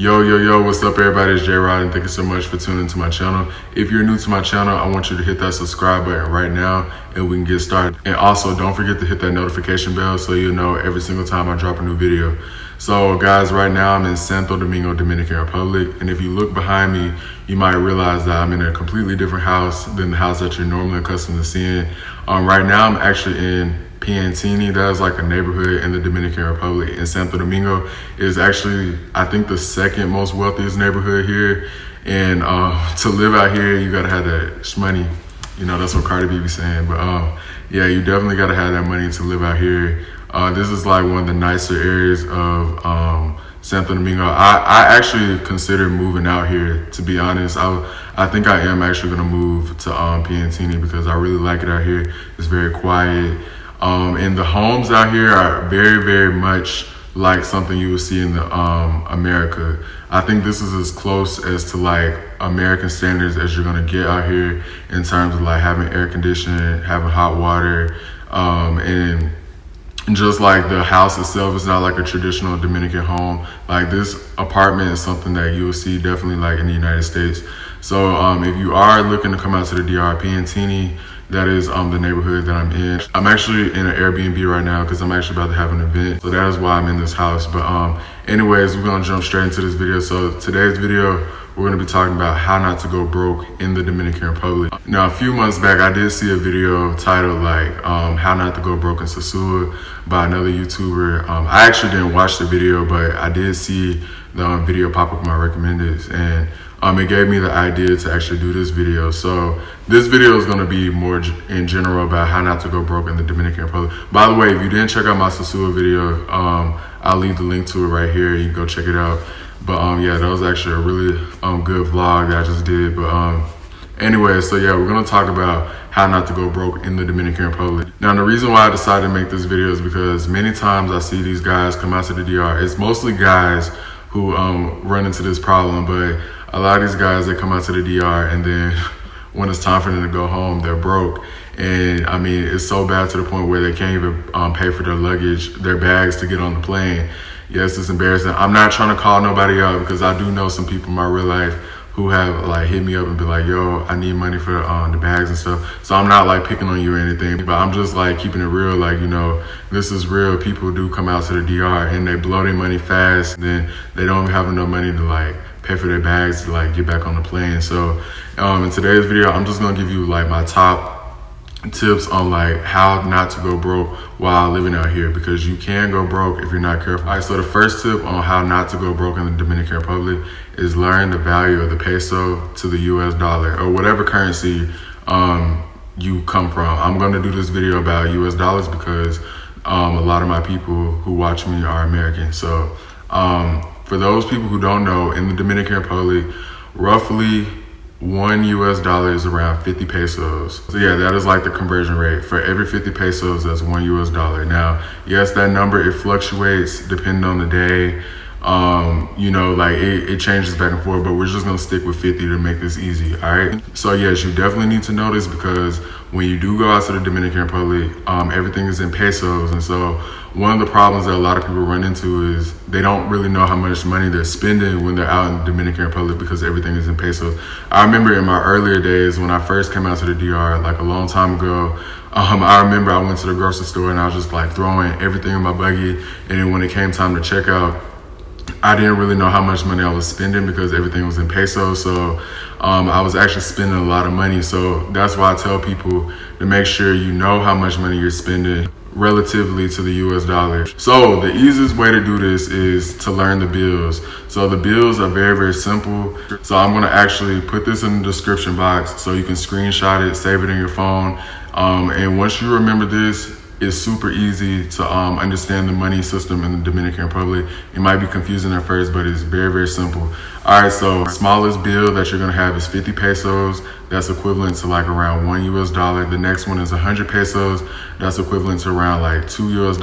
Yo, what's up everybody? It's J-Rod and thank you so much for tuning into my channel. If you're new to my channel, I want you to hit that subscribe button right now and we can get started. And also don't forget to hit that notification bell so you'll know every single time I drop a new video. So guys, right now I'm in Santo, Domingo, Dominican Republic. And if you look behind me, you might realize that I'm in a completely different house than the house that you're normally accustomed to seeing. Right now I'm actually in Piantini. That is like a neighborhood in the Dominican Republic. And Santo Domingo is actually, I think, the second most wealthiest neighborhood here. And to live out here, you gotta have that shmoney. You know, that's what Cardi B be saying. But yeah, you definitely gotta have that money to live out here. This is like one of the nicer areas of Santo Domingo. I actually considered moving out here, to be honest. I think I am actually gonna move to Piantini because I really like it out here. It's very quiet. And the homes out here are very, very much like something you would see in the America. I think this is as close as to like American standards as you're gonna get out here in terms of like having air conditioning, having hot water, and just like the house itself is not like a traditional Dominican home. Like this apartment is something that you will see definitely like in the United States. So if you are looking to come out to the DR, Piantini, that is the neighborhood that I'm in. I'm actually in an Airbnb right now because I'm actually about to have an event. So that is why I'm in this house. But anyways, we're gonna jump straight into this video. So today's video, we're gonna be talking about how not to go broke in the Dominican Republic. Now, a few months back, I did see a video titled like how not to go broke in Sosua by another YouTuber. I actually didn't watch the video, but I did see the video pop up in my recommendeds, and it gave me the idea to actually do this video. So this video is gonna be more in general about how not to go broke in the Dominican Republic. By the way, if you didn't check out my Sosua video, I'll leave the link to it right here. You can go check it out. But yeah, that was actually a really good vlog that I just did. But anyway, so yeah, we're gonna talk about how not to go broke in the Dominican Republic. Now, the reason why I decided to make this video is because many times I see these guys come out to the DR. It's mostly guys who run into this problem, but a lot of these guys, they come out to the DR and then when it's time for them to go home, they're broke. And I mean, it's so bad to the point where they can't even pay for their luggage, their bags to get on the plane. Yes, it's embarrassing. I'm not trying to call nobody out because I do know some people in my real life who have like hit me up and be like, yo, I need money for the bags and stuff. So I'm not like picking on you or anything, but I'm just like keeping it real. Like, you know, this is real. People do come out to the DR and they blow their money fast. And then they don't have enough money to like pay for their bags to like get back on the plane. So in today's video, I'm just gonna give you like my top tips on like how not to go broke while living out here, because you can go broke if you're not careful. All right, so the first tip on how not to go broke in the Dominican Republic is learn the value of the peso to the US dollar or whatever currency you come from. I'm going to do this video about US dollars because a lot of my people who watch me are American. So for those people who don't know, in the Dominican Republic, roughly $1 US is around 50 pesos. So yeah, that is like the conversion rate. For every 50 pesos, that's $1 US. Now, yes, that number, it fluctuates depending on the day. You know, like it changes back and forth, but we're just gonna stick with 50 to make this easy, all right? So yes, you definitely need to know this because when you do go out to the Dominican Republic, everything is in pesos. And so one of the problems that a lot of people run into is they don't really know how much money they're spending when they're out in the Dominican Republic because everything is in pesos. I remember in my earlier days when I first came out to the DR, like a long time ago, I remember I went to the grocery store and I was just like throwing everything in my buggy. And then when it came time to check out, I didn't really know how much money I was spending because everything was in pesos. So I was actually spending a lot of money. So that's why I tell people to make sure you know how much money you're spending relatively to the US dollar. So the easiest way to do this is to learn the bills. So the bills are very, very simple. So I'm gonna actually put this in the description box so you can screenshot it, save it in your phone. And once you remember this, it's super easy to understand the money system in the Dominican Republic. It might be confusing at first, but it's very, very simple. All right, so smallest bill that you're gonna have is 50 pesos. That's equivalent to like around $1 US. The next one is 100 pesos. That's equivalent to around like $2 US.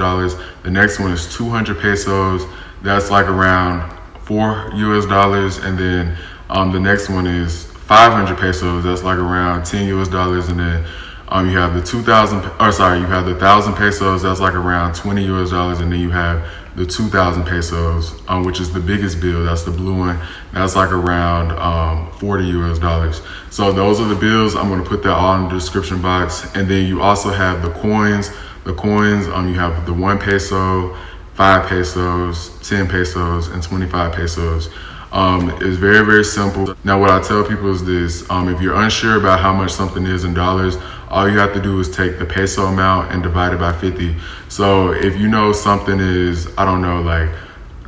The next one is 200 pesos. That's like around $4 US. And then the next one is 500 pesos. That's like around $10 US. And then you have the 1,000 pesos, that's like around $20 US, and then you have the 2,000 pesos, which is the biggest bill. That's the blue one. That's like around 40 US dollars. So those are the bills. I'm going to put that all in the description box. And then you also have the coins. The coins, you have the 1 peso, 5 pesos, 10 pesos, and 25 pesos. It's very, very simple. Now, what I tell people is this: if you're unsure about how much something is in dollars, all you have to do is take the peso amount and divide it by 50. So if you know something is, I don't know, like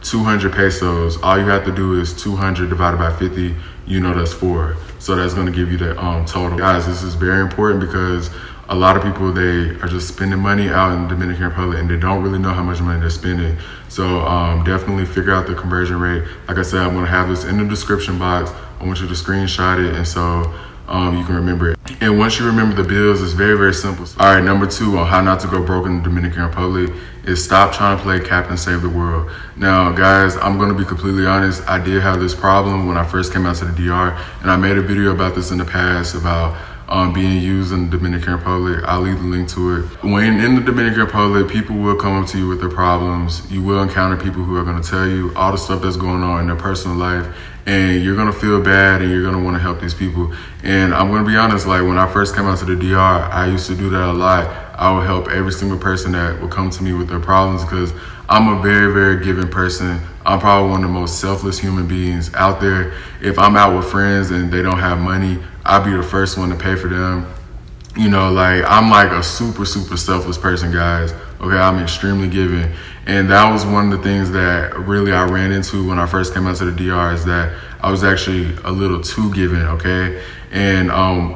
200 pesos, all you have to do is 200 divided by 50. You know that's 4. So that's going to give you the total. Guys, this is very important because a lot of people, they are just spending money out in the Dominican Republic and they don't really know how much money they're spending. So definitely figure out the conversion rate. Like I said, I'm going to have this in the description box. I want you to screenshot it and so you can remember it. And once you remember the bills, it's very, very simple. All right, number 2 on how not to go broke in the Dominican Republic is stop trying to play Captain Save the World. Now, guys, I'm going to be completely honest. I did have this problem when I first came out to the DR, and I made a video about this in the past about being used in the Dominican Republic. I'll leave the link to it. When in the Dominican Republic, people will come up to you with their problems. You will encounter people who are going to tell you all the stuff that's going on in their personal life, and you're going to feel bad and you're going to want to help these people. And I'm going to be honest, like when I first came out to the DR, I used to do that a lot. I would help every single person that would come to me with their problems because I'm a very, very giving person. I'm probably one of the most selfless human beings out there. If I'm out with friends and they don't have money, I'll be the first one to pay for them. You know, like I'm like a super, super selfless person, guys. Okay, I'm extremely giving. And that was one of the things that really I ran into when I first came out to the DR is that I was actually a little too giving, okay? And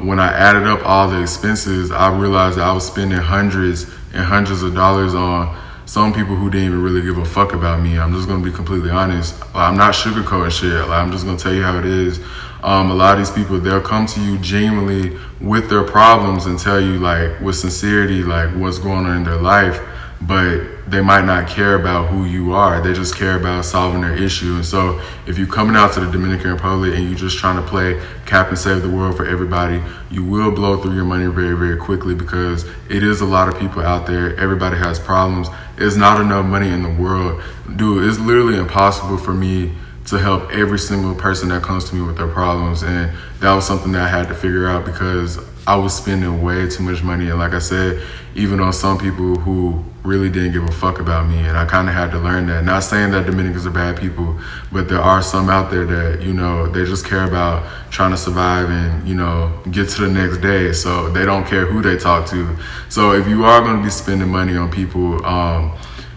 when I added up all the expenses, I realized that I was spending hundreds and hundreds of dollars on some people who didn't even really give a fuck about me. I'm just gonna be completely honest. I'm not sugarcoating shit. Like, I'm just gonna tell you how it is. A lot of these people, they'll come to you genuinely with their problems and tell you like with sincerity, like what's going on in their life, but they might not care about who you are. They just care about solving their issue. And so if you're coming out to the Dominican Republic and you're just trying to play Captain Save the World for everybody, you will blow through your money very, very quickly because it is a lot of people out there. Everybody has problems. There's not enough money in the world. Dude, it's literally impossible for me to help every single person that comes to me with their problems. And that was something that I had to figure out because I was spending way too much money. And like I said, even on some people who really didn't give a fuck about me. And I kind of had to learn that. Not saying that Dominicans are bad people, but there are some out there that, you know, they just care about trying to survive and, you know, get to the next day. So they don't care who they talk to. So if you are going to be spending money on people,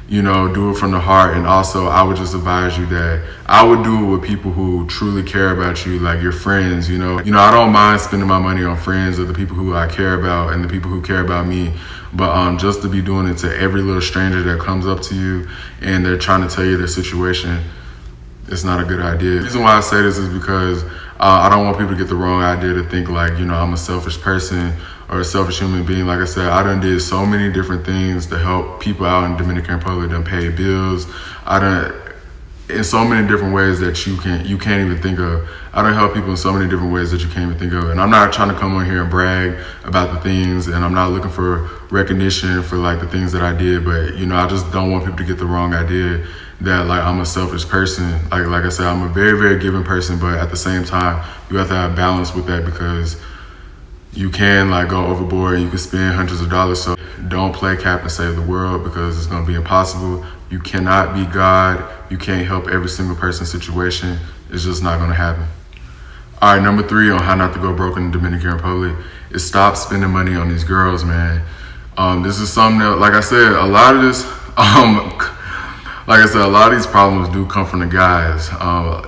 you know, do it from the heart. And also, I would just advise you that I would do it with people who truly care about you, like your friends, you know. I don't mind spending my money on friends or the people who I care about and the people who care about me. But just to be doing it to every little stranger that comes up to you and they're trying to tell you their situation, it's not a good idea. The reason why I say this is because I don't want people to get the wrong idea to think like, you know, I'm a selfish person or a selfish human being. Like I said, I done did so many different things to help people out in Dominican Republic. Done paid bills. I done in so many different ways that you can't even think of. I done help people in so many different ways that you can't even think of. And I'm not trying to come on here and brag about the things, and I'm not looking for recognition for like the things that I did. But you know, I just don't want people to get the wrong idea that like I'm a selfish person. Like I said, I'm a very, very giving person, but at the same time, you have to have balance with that because you can like go overboard and you can spend hundreds of dollars. So don't play Captain Save the World because it's going to be impossible. You cannot be God. You can't help every single person's situation. It's just not going to happen. All right, number 3 on how not to go broke in the Dominican Republic is stop spending money on these girls, man. This is something that, like I said, a lot of this, like I said, a lot of these problems do come from the guys.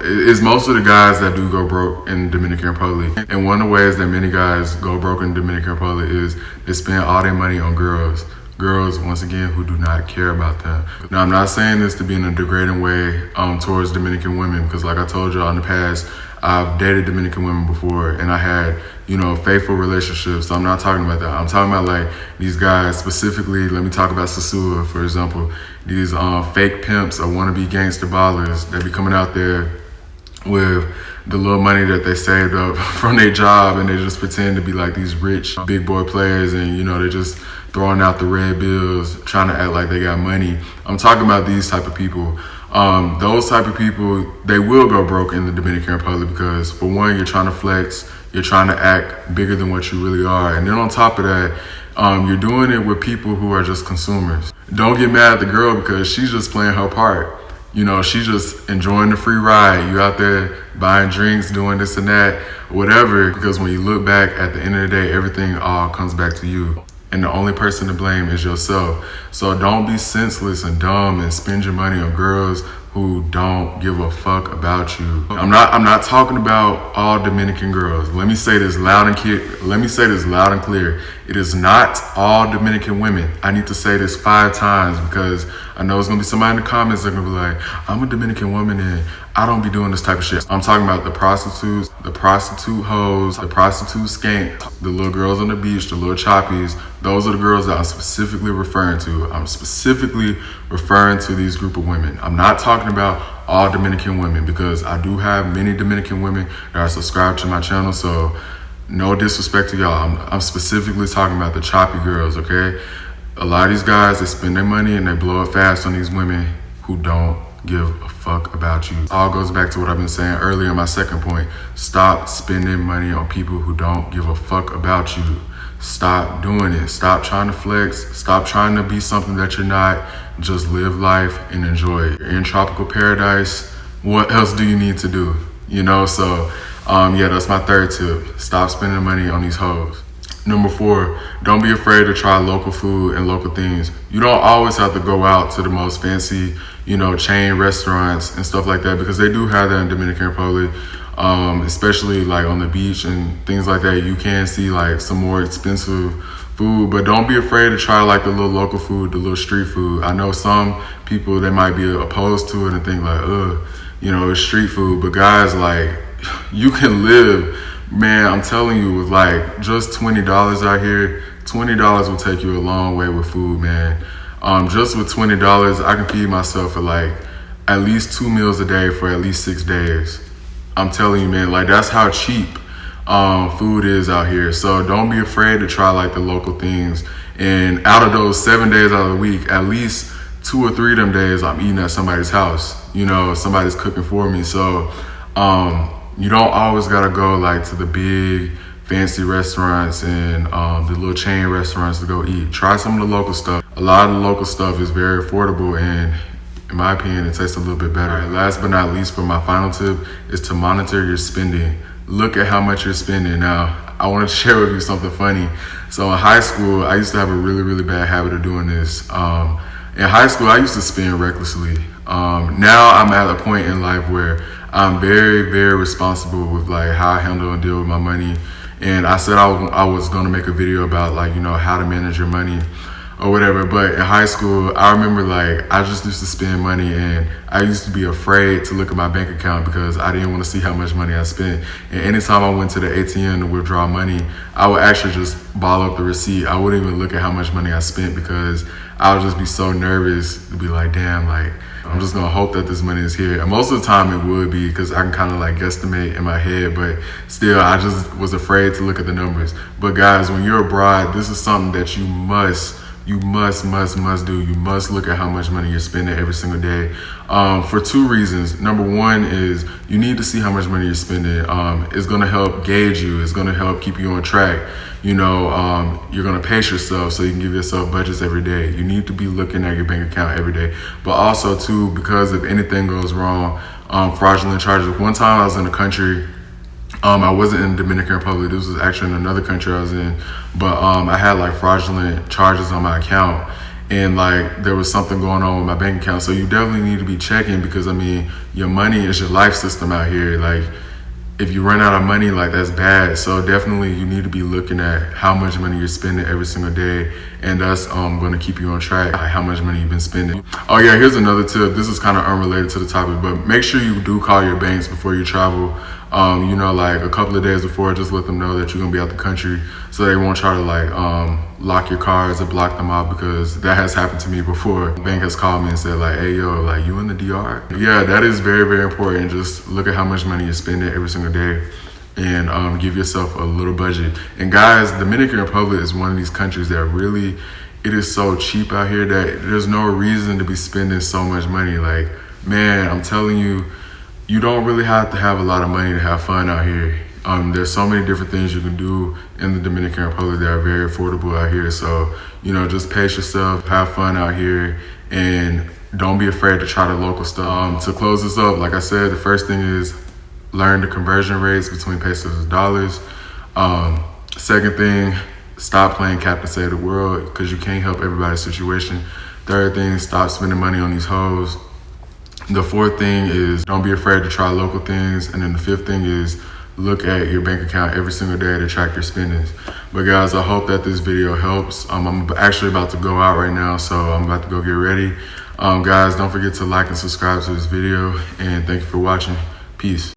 It's most of the guys that do go broke in the Dominican Republic. And one of the ways that many guys go broke in the Dominican Republic is they spend all their money on girls. Girls, once again, who do not care about them. Now, I'm not saying this to be in a degrading way towards Dominican women, because like I told y'all in the past, I've dated Dominican women before and I had, you know, faithful relationships. So I'm not talking about that. I'm talking about like these guys specifically. Let me talk about Sosua, for example. These fake pimps or wannabe gangster ballers that be coming out there with the little money that they saved up from their job, and they just pretend to be like these rich big boy players, and you know, they're just throwing out the red bills, trying to act like they got money. I'm talking about these type of people. Those type of people, they will go broke in the Dominican Republic because, for one, you're trying to flex, you're trying to act bigger than what you really are, and then on top of that, you're doing it with people who are just consumers. Don't get mad at the girl because she's just playing her part. You know, she's just enjoying the free ride. You out there buying drinks, doing this and that, whatever. Because when you look back at the end of the day, everything all comes back to you. And the only person to blame is yourself. So don't be senseless and dumb and spend your money on girls who don't give a fuck about you. I'm not talking about all Dominican girls. Let me say this loud and clear. It is not all Dominican women. I need to say this 5 times because I know there's gonna be somebody in the comments that are gonna be like, I'm a Dominican woman and I don't be doing this type of shit. I'm talking about the prostitutes, the prostitute hoes, the prostitute skanks, the little girls on the beach, the little choppies. Those are the girls that I'm specifically referring to. I'm specifically referring to these group of women. I'm not talking about all Dominican women because I do have many Dominican women that are subscribed to my channel, so no disrespect to y'all. I'm specifically talking about the choppy girls, okay? A lot of these guys, they spend their money and they blow it fast on these women who don't give a fuck about you. All goes back to what I've been saying earlier in my second point. Stop spending money on people who don't give a fuck about you. Stop doing it. Stop trying to flex. Stop trying to be something that you're not. Just live life and enjoy it. You're in tropical paradise. What else do you need to do? You know, so yeah, that's my third tip. Stop spending money on these hoes. Number 4, don't be afraid to try local food and local things. You don't always have to go out to the most fancy, you know, chain restaurants and stuff like that, because they do have that in Dominican Republic, especially like on the beach and things like that. You can see like some more expensive food, but don't be afraid to try like the little local food, the little street food. I know some people, they might be opposed to it and think like, you know, it's street food, but guys, like, you can live, man, I'm telling you, with like just $20 out here, $20 will take you a long way with food, man. Just with $20, I can feed myself for like at least 2 meals a day for at least 6 days. I'm telling you, man, like that's how cheap food is out here. So don't be afraid to try like the local things. And out of those 7 days out of the week, at least 2 or 3 of them days I'm eating at somebody's house. You know, somebody's cooking for me. So you don't always gotta go like to the big fancy restaurants and the little chain restaurants to go eat. Try some of the local stuff. A lot of the local stuff is very affordable, and in my opinion, it tastes a little bit better. Right, last but not least, for my final tip is to monitor your spending. Look at how much you're spending. Now, I want to share with you something funny. So in high school, I used to have a really, really bad habit of doing this. In high school, I used to spend recklessly. Now I'm at a point in life where I'm very, very responsible with like how I handle and deal with my money. And I said I was gonna make a video about like, you know, how to manage your money or whatever. But in high school, I remember like I just used to spend money, and I used to be afraid to look at my bank account because I didn't want to see how much money I spent. And anytime I went to the ATM to withdraw money, I would actually just ball up the receipt. I wouldn't even look at how much money I spent because I would just be so nervous to be like, damn, like I'm just gonna hope that this money is here. And most of the time it would be, because I can kind of like guesstimate in my head, but still I just was afraid to look at the numbers. But guys, when you're abroad, this is something that you must do. You must look at how much money you're spending every single day, for 2 reasons. Number 1 is you need to see how much money you're spending. It's gonna help gauge you. It's gonna help keep you on track. You know, you're gonna pace yourself so you can give yourself budgets every day. You need to be looking at your bank account every day. But also too, because if anything goes wrong, fraudulent charges. One time I was in a country, I wasn't in the Dominican Republic. This was actually in another country I was in. But I had like fraudulent charges on my account, and like there was something going on with my bank account. So you definitely need to be checking, because I mean, your money is your life system out here. Like if you run out of money, like that's bad. So definitely you need to be looking at how much money you're spending every single day, and that's going to keep you on track, how much money you've been spending. Oh yeah, here's another tip. This is kind of unrelated to the topic, but make sure you do call your banks before you travel. You know, like a couple of days before, just let them know that you're gonna be out the country, so they won't try to like lock your cars or block them out, because that has happened to me before. The bank has called me and said like, hey yo, like you in the DR? Yeah, that is very, very important. Just look at how much money you're spending every single day, and give yourself a little budget. And guys, Dominican Republic is one of these countries that really, it is so cheap out here that there's no reason to be spending so much money. Like, man, I'm telling you, you don't really have to have a lot of money to have fun out here. There's so many different things you can do in the Dominican Republic that are very affordable out here. So, you know, just pace yourself, have fun out here, and don't be afraid to try the local stuff. To close this up, like I said, the first thing is learn the conversion rates between pesos and dollars. Second thing, stop playing Captain Save the World, because you can't help everybody's situation. Third thing, stop spending money on these hoes. The fourth thing is don't be afraid to try local things. And then the fifth thing is look at your bank account every single day to track your spendings. But guys, I hope that this video helps. I'm actually about to go out right now, so I'm about to go get ready. Guys, don't forget to like and subscribe to this video, and thank you for watching. Peace.